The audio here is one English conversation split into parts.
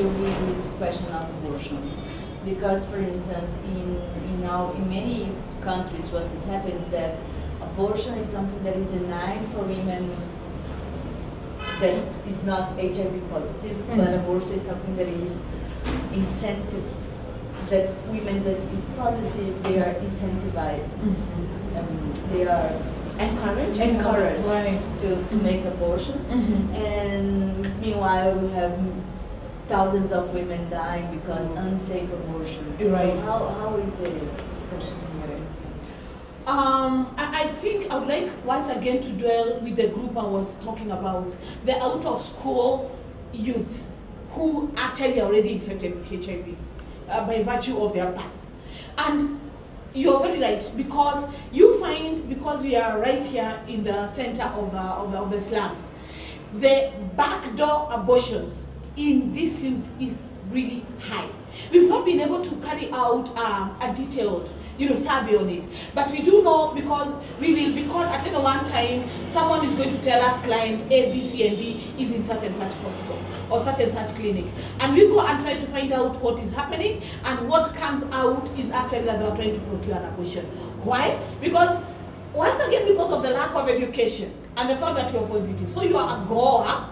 deal with the question of abortion. Because, for instance, in many countries, what has happened is that abortion is something that is denied for women that is not HIV positive, but abortion is something that is incentive, that women that is positive, they are incentivized, they are encouraged right. to make abortion. And meanwhile, we have thousands of women dying because unsafe abortion. Right. So how is the discussion here? I think I would like once again to dwell with the group I was talking about, the out of school youths who actually are already infected with HIV by virtue of their birth. And you're very right, because you find, because we are right here in the center of the slums, the backdoor abortions in this youth is really high. We've not been able to carry out a detailed survey on it, but we do know, because we will be called at any one time, someone is going to tell us client A, B, C, and D is in such and such hospital or such and such clinic, and we go and try to find out what is happening, and what comes out is actually that they are trying to procure an abortion. Why? Because, once again, because of the lack of education and the fact that you're positive, so you are a goer,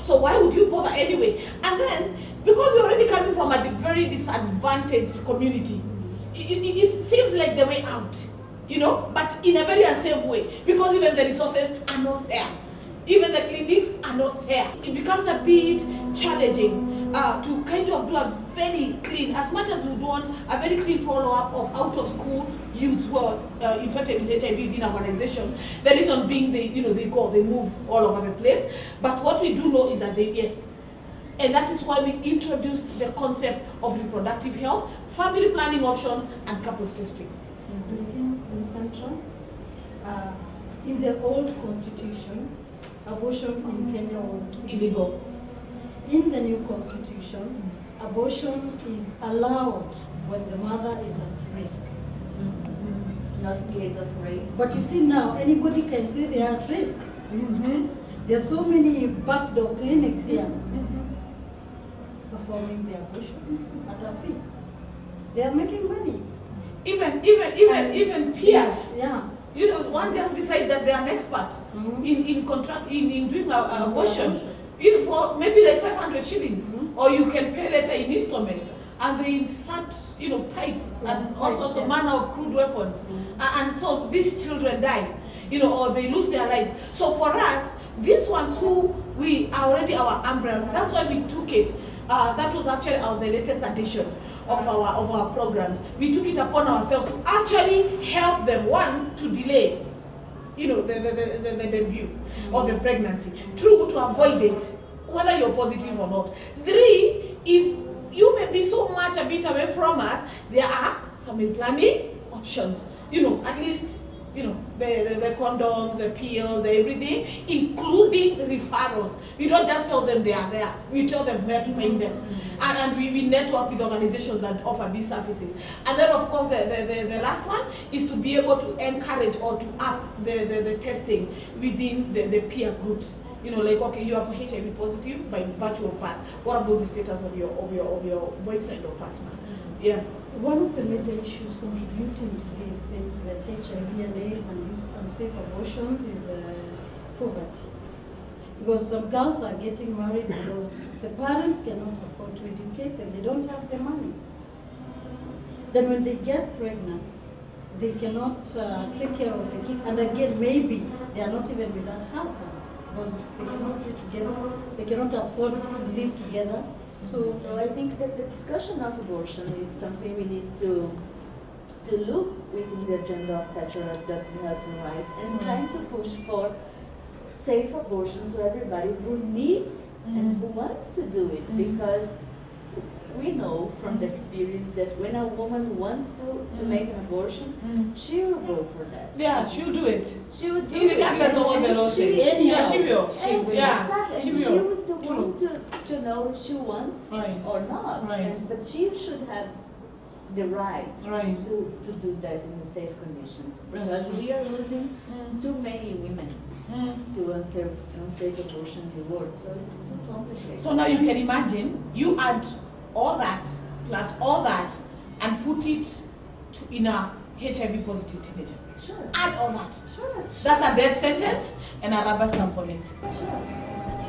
so why would you bother anyway? And then, because you're already coming from a very disadvantaged community, it seems like the way out, but in a very unsafe way, because even the resources are not there. Even the clinics are not there. It becomes a bit challenging to kind of do a very clean, as much as we want, a very clean follow-up of out-of-school youths who are infected with HIV within our organization. The reason being they move all over the place. But what we do know is that yes, and that is why we introduced the concept of reproductive health, family planning options, and couples testing. In Central, in the old constitution, abortion in Kenya was illegal. In the new constitution, abortion is allowed when the mother is at risk. Not in case of rape. But you see now, anybody can say they are at risk. There's so many backdoor clinics here performing the abortion at a fee. They are making money. Even peers. Yeah. One just decide that they are an expert in doing abortion. For maybe like 500 shillings, or you can pay later in installments, and they insert, pipes and all sorts of manner of crude weapons, and so these children die, or they lose their lives. So for us, these ones who we are already our umbrella, that's why we took it. That was actually the latest edition of our programs. We took it upon ourselves to actually help them, one, to delay the debut of the pregnancy. Two, to avoid it, whether you're positive or not. Three, if you may be so much a bit away from us, there are family planning options. At least, the condoms, the pills, the everything, including referrals. We don't just tell them they are there. We tell them where to find them. And we network with organizations that offer these services. And then, of course, the last one is to be able to encourage or to up the testing within the peer groups. Like, okay, you are HIV positive by virtue of birth. What about the status of your boyfriend or partner? Yeah. One of the major issues contributing to these things like HIV and AIDS and these unsafe abortions is poverty. Because some girls are getting married because the parents cannot afford to educate them. They don't have the money. Then when they get pregnant, they cannot take care of the kid. And again, maybe they are not even with that husband because they cannot sit together. They cannot afford to live together. So I think that the discussion of abortion is something we need to look within the agenda of sexual reproductive health and rights, and trying to push for safe abortion to everybody who needs and who wants to do it, because we know from the experience that when a woman wants to make an abortion, she will go for that. Yeah, she'll do it. She will do it. Regardless of what the law says. Yeah, she will. Yeah, exactly. She And will. she was the one to know if she wants or not. Right. But she should have the right to do that in safe conditions, because Yes. we are losing too many women to unsafe abortion in the world. So it's too complicated. So now you can imagine, you add all that, plus all that, and put it in a HIV positive teenager. Sure. Add all that. Sure. That's a death sentence and a rubber stamp on it. Sure.